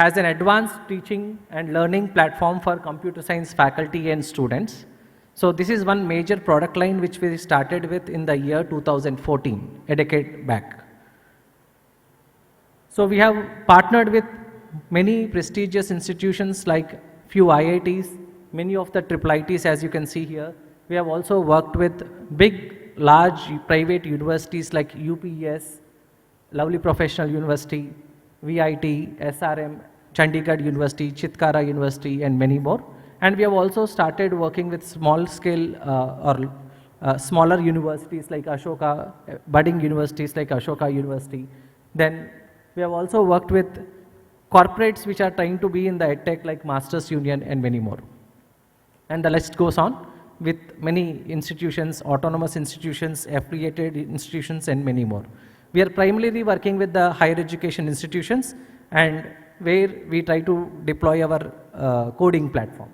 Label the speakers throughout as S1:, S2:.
S1: has an advanced teaching and learning platform for computer science faculty and students. So this is one major product line which we started with in the year 2014, a decade back. So we have partnered with many prestigious institutions like few IITs, many of the IIITs as you can see here. We have also worked with big, large private universities like UPES, Lovely Professional University, VIT, SRM, Chandigarh University, Chitkara University, and many more. And we have also started working with small scale smaller universities like Ashoka, budding universities like Ashoka University. Then we have also worked with corporates which are trying to be in the edtech like Masters Union and many more. And the list goes on with many institutions, autonomous institutions, affiliated institutions, and many more. We are primarily working with the higher education institutions and where we try to deploy our coding platform.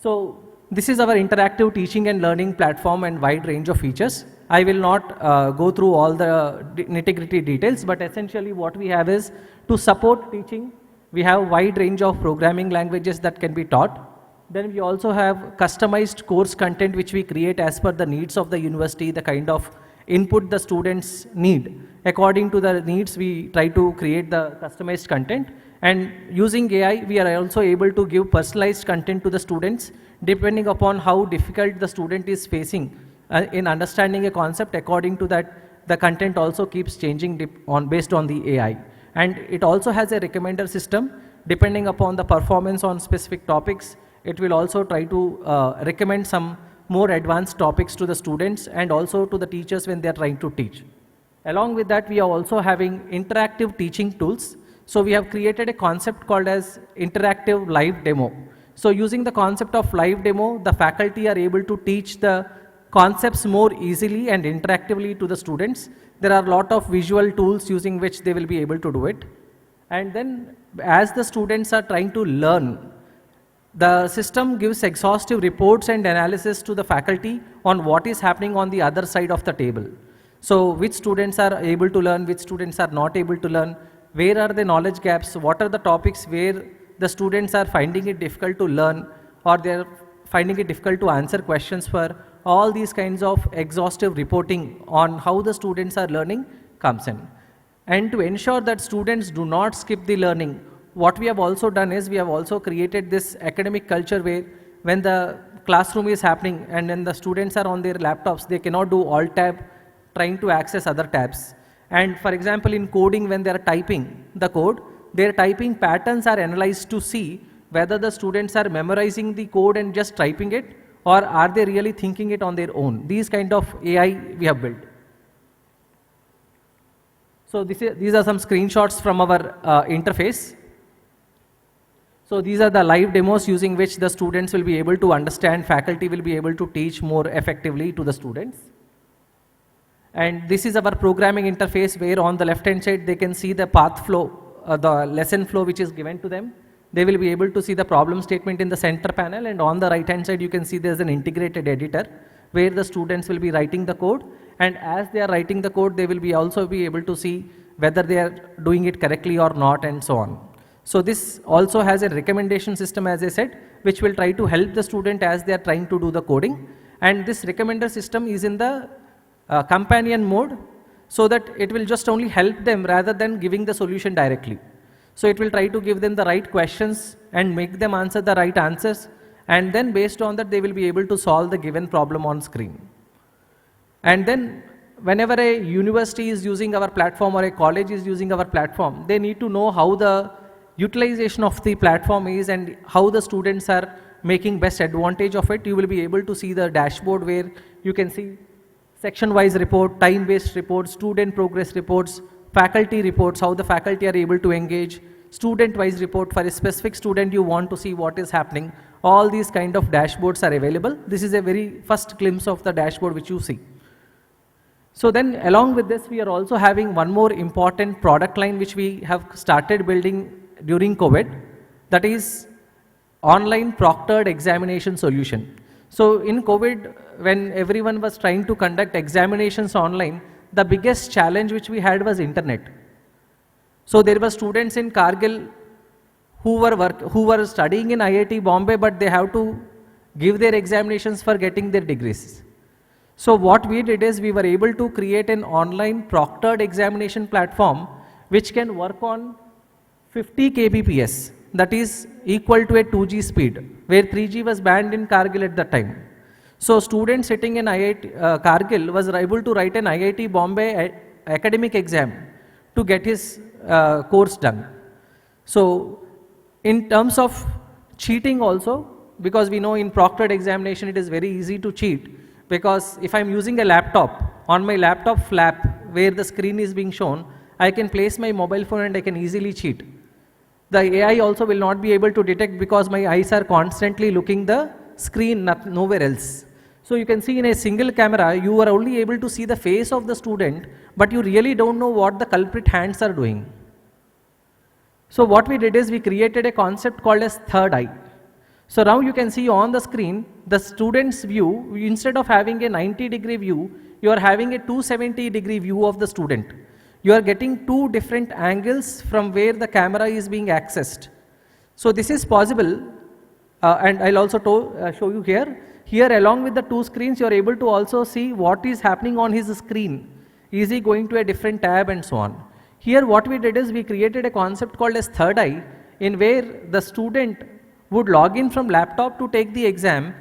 S1: So this is our interactive teaching and learning platform and wide range of features. I will not go through all the nitty-gritty details, but essentially what we have is to support teaching. We have wide range of programming languages that can be taught. Then we also have customized course content which we create as per the needs of the university, the kind of input the students need. According to the needs, we try to create the customized content. And using AI, we are also able to give personalized content to the students depending upon how difficult the student is facing in understanding a concept. According to that, the content also keeps changing based on the AI. And it also has a recommender system depending upon the performance on specific topics. It will also try to recommend some more advanced topics to the students and also to the teachers when they are trying to teach. Along with that, we are also having interactive teaching tools. So we have created a concept called as interactive live demo. So using the concept of live demo, the faculty are able to teach the concepts more easily and interactively to the students. There are a lot of visual tools using which they will be able to do it. And then as the students are trying to learn, the system gives exhaustive reports and analysis to the faculty on what is happening on the other side of the table. So which students are able to learn, which students are not able to learn, where are the knowledge gaps, what are the topics where the students are finding it difficult to learn or they're finding it difficult to answer questions for. All these kinds of exhaustive reporting on how the students are learning comes in. And to ensure that students do not skip the learning, what we have also done is we have also created this academic culture where when the classroom is happening and when the students are on their laptops, they cannot do alt tab trying to access other tabs. And for example, in coding, when they are typing the code, their typing patterns are analyzed to see whether the students are memorizing the code and just typing it or are they really thinking it on their own. These kind of AI we have built. So these are some screenshots from our interface. So these are the live demos using which the students will be able to understand, faculty will be able to teach more effectively to the students. And this is our programming interface where on the left hand side they can see the path flow, the lesson flow which is given to them. They will be able to see the problem statement in the center panel, and on the right hand side you can see there's an integrated editor where the students will be writing the code, and as they are writing the code they will be also be able to see whether they are doing it correctly or not and so on. So this also has a recommendation system, as I said, which will try to help the student as they are trying to do the coding, and this recommender system is in the companion mode so that it will just only help them rather than giving the solution directly. So it will try to give them the right questions and make them answer the right answers, and then based on that they will be able to solve the given problem on screen. And then whenever a university is using our platform or a college is using our platform, they need to know how the utilization of the platform is and how the students are making best advantage of it. You will be able to see the dashboard where you can see section-wise report, time-based reports, student progress reports, faculty reports, how the faculty are able to engage, student-wise report for a specific student you want to see what is happening. All these kind of dashboards are available. This is a very first glimpse of the dashboard which you see. So then along with this, we are also having one more important product line which we have started building during COVID, that is online proctored examination solution. So in COVID, when everyone was trying to conduct examinations online, the biggest challenge which we had was internet. So there were students in Kargil who were studying in IIT Bombay, but they have to give their examinations for getting their degrees. So what we did is we were able to create an online proctored examination platform which can work on 50 kbps, that is equal to a 2G speed, where 3G was banned in Kargil at that time. So students sitting in IIT Kargil was able to write an IIT Bombay academic exam to get his course done. So in terms of cheating also, because we know in proctored examination it is very easy to cheat, because if I'm using a laptop, on my laptop flap where the screen is being shown, I can place my mobile phone and I can easily cheat. The AI also will not be able to detect because my eyes are constantly looking the screen, nowhere else. So you can see in a single camera, you are only able to see the face of the student, but you really don't know what the culprit hands are doing. So what we did is we created a concept called as third eye. So now you can see on the screen, the student's view, instead of having a 90-degree view, you are having a 270-degree view of the student. You are getting two different angles from where the camera is being accessed. So this is possible, and I'll also show you here. Here along with the two screens, you are able to also see what is happening on his screen. Is he going to a different tab and so on. Here what we did is we created a concept called as third eye, in where the student would log in from laptop to take the exam,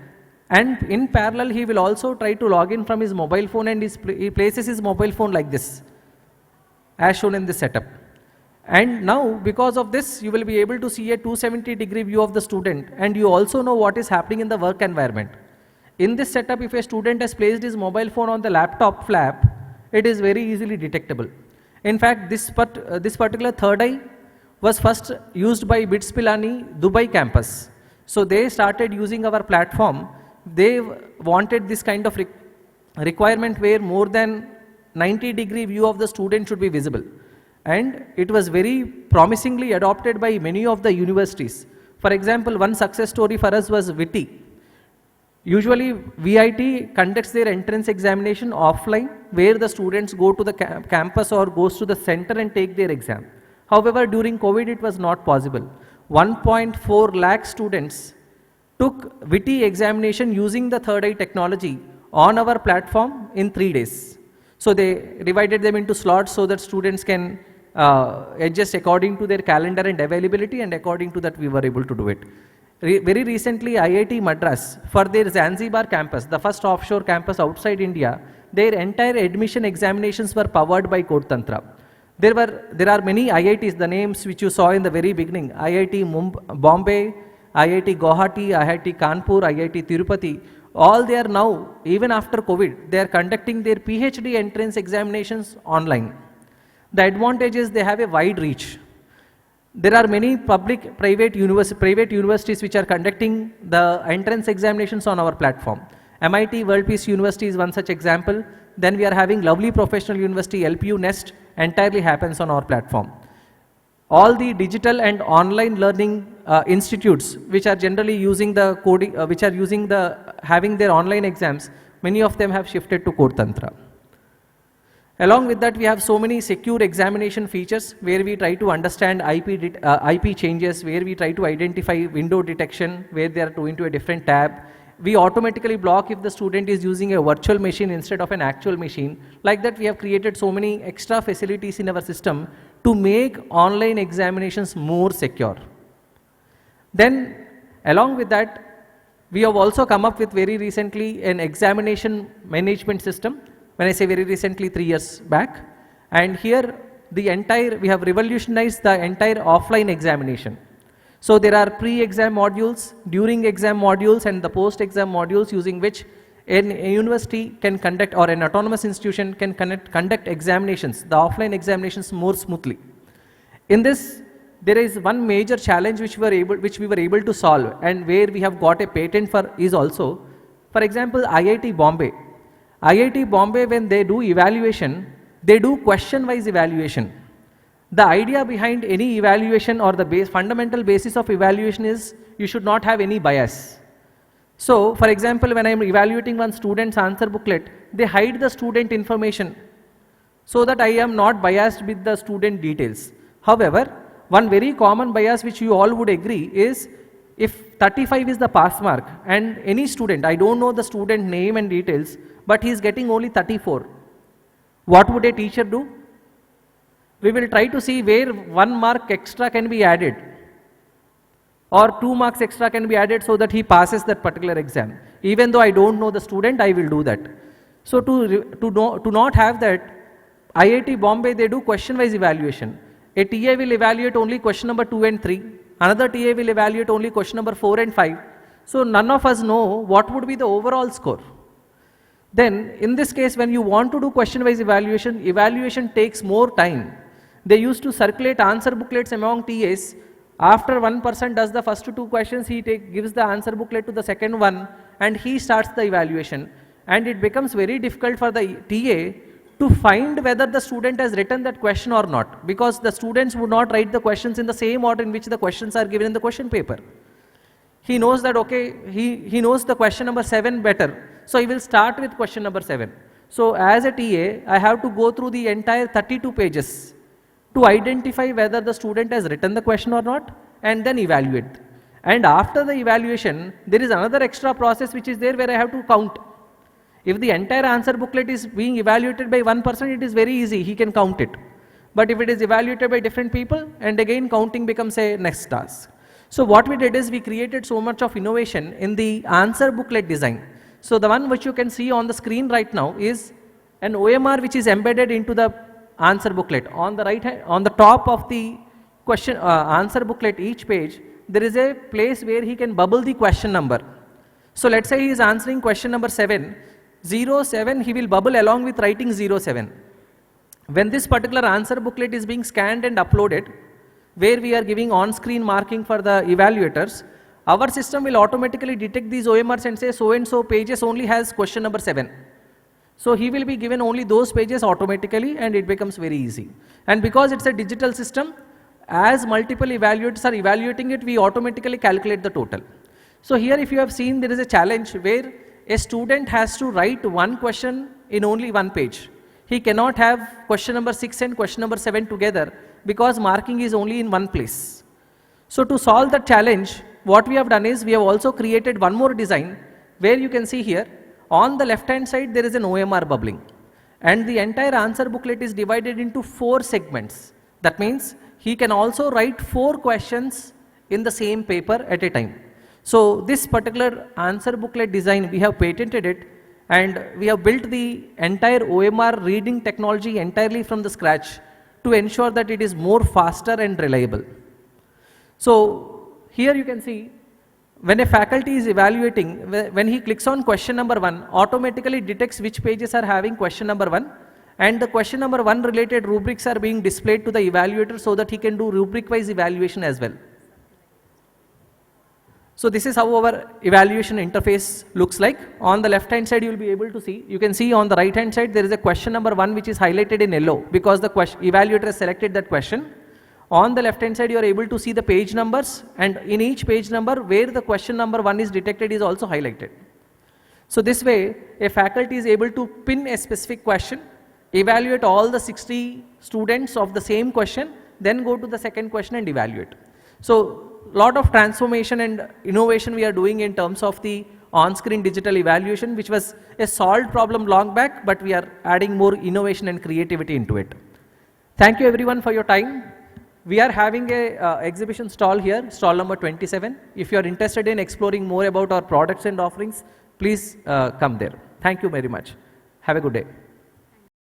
S1: and in parallel he will also try to log in from his mobile phone, and he places his mobile phone like this, as shown in this setup. And now because of this, you will be able to see a 270-degree view of the student, and you also know what is happening in the work environment. In this setup, if a student has placed his mobile phone on the laptop flap, it is very easily detectable. In fact, this particular third eye was first used by BITS Pilani Dubai campus. So they started using our platform. They wanted this kind of requirement where more than 90-degree view of the student should be visible. And it was very promisingly adopted by many of the universities. For example, one success story for us was VIT. Usually VIT conducts their entrance examination offline, where the students go to the campus or goes to the center and take their exam. However, during COVID it was not possible. 1.4 lakh students took VIT examination using the third eye technology on our platform in 3 days. So they divided them into slots so that students can adjust according to their calendar and availability, and according to that we were able to do it. Very recently, IIT Madras, for their Zanzibar campus, the first offshore campus outside India, their entire admission examinations were powered by Codetantra. There are many IITs, the names which you saw in the very beginning: IIT Bombay, IIT Guwahati, IIT Kanpur, IIT Tirupati. All they are now, even after COVID, they are conducting their PhD entrance examinations online. The advantage is they have a wide reach. There are many private universities which are conducting the entrance examinations on our platform. MIT World Peace University is one such example. Then we are having lovely professional university, LPU Nest, entirely happens on our platform. All the digital and online learning institutes which are generally using the coding, having their online exams, many of them have shifted to Codetantra. Along with that, we have so many secure examination features where we try to understand IP changes, where we try to identify window detection, where they are going to a different tab. We automatically block if the student is using a virtual machine instead of an actual machine. Like that, we have created so many extra facilities in our system to make online examinations more secure. Then, along with that, we have also come up with very recently an examination management system. When I say very recently, 3 years back. And here, we have revolutionized the entire offline examination. So there are pre-exam modules, during exam modules, and the post-exam modules, using which a university can conduct, or an autonomous institution can conduct examinations, the offline examinations, more smoothly. In this, there is one major challenge which we were able to solve, and where we have got a patent for is also, for example, IIT Bombay. IIT Bombay, when they do evaluation, they do question-wise evaluation. The idea behind any evaluation, or the fundamental basis of evaluation, is you should not have any bias. So, for example, when I am evaluating one student's answer booklet, they hide the student information so that I am not biased with the student details. However, one very common bias which you all would agree is if 35 is the pass mark and any student, I don't know the student name and details, but he is getting only 34. What would a teacher do? We will try to see where 1 mark extra can be added or 2 marks extra can be added so that he passes that particular exam. Even though I don't know the student, I will do that. So to not have that, IIT Bombay, they do question wise evaluation. A TA will evaluate only question number 2 and 3. Another TA will evaluate only question number 4 and 5. So none of us know what would be the overall score. Then in this case, when you want to do question wise evaluation, evaluation takes more time. They used to circulate answer booklets among TAs. After one person does the first 2 questions, he gives the answer booklet to the second one and he starts the evaluation. And it becomes very difficult for the TA to find whether the student has written that question or not, because the students would not write the questions in the same order in which the questions are given in the question paper. He knows that, okay, he knows the question number 7 better, so he will start with question number 7. So as a TA, I have to go through the entire 32 pages to identify whether the student has written the question or not and then evaluate. And after the evaluation, there is another extra process which is there where I have to count. If the entire answer booklet is being evaluated by one person, it is very easy, he can count it. But if it is evaluated by different people, and again counting becomes a next task. So what we did is we created so much of innovation in the answer booklet design. So the one which you can see on the screen right now is an OMR which is embedded into the answer booklet. On the right hand, on the top of the question answer booklet, each page, there is a place where he can bubble the question number. So let's say he is answering question number 7. 07, he will bubble along with writing 07. When this particular answer booklet is being scanned and uploaded, where we are giving on-screen marking for the evaluators, our system will automatically detect these OMRs and say so and so pages only has question number 7. So he will be given only those pages automatically and it becomes very easy. And because it's a digital system, as multiple evaluators are evaluating it, we automatically calculate the total. So here if you have seen, there is a challenge where a student has to write one question in only one page. He cannot have question number 6 and question number 7 together because marking is only in one place. So to solve that challenge, what we have done is we have also created one more design where you can see here on the left hand side there is an OMR bubbling and the entire answer booklet is divided into 4 segments. That means he can also write 4 questions in the same paper at a time. So this particular answer booklet design, we have patented it and we have built the entire OMR reading technology entirely from the scratch to ensure that it is more faster and reliable. So here you can see when a faculty is evaluating, when he clicks on question number 1, automatically detects which pages are having question number 1 and the question number 1 related rubrics are being displayed to the evaluator so that he can do rubric wise evaluation as well. So this is how our evaluation interface looks like. On the left hand side you will be able to see, you can see on the right hand side there is a question number 1 which is highlighted in yellow because the evaluator has selected that question. On the left hand side you are able to see the page numbers and in each page number where the question number 1 is detected is also highlighted. So this way a faculty is able to pin a specific question, evaluate all the 60 students of the same question, then go to the second question and evaluate. So lot of transformation and innovation we are doing in terms of the on-screen digital evaluation, which was a solved problem long back, but we are adding more innovation and creativity into it. Thank you everyone for your time. We are having a exhibition stall here, stall number 27. If you are interested in exploring more about our products and offerings, please come there. Thank you very much. Have a good day.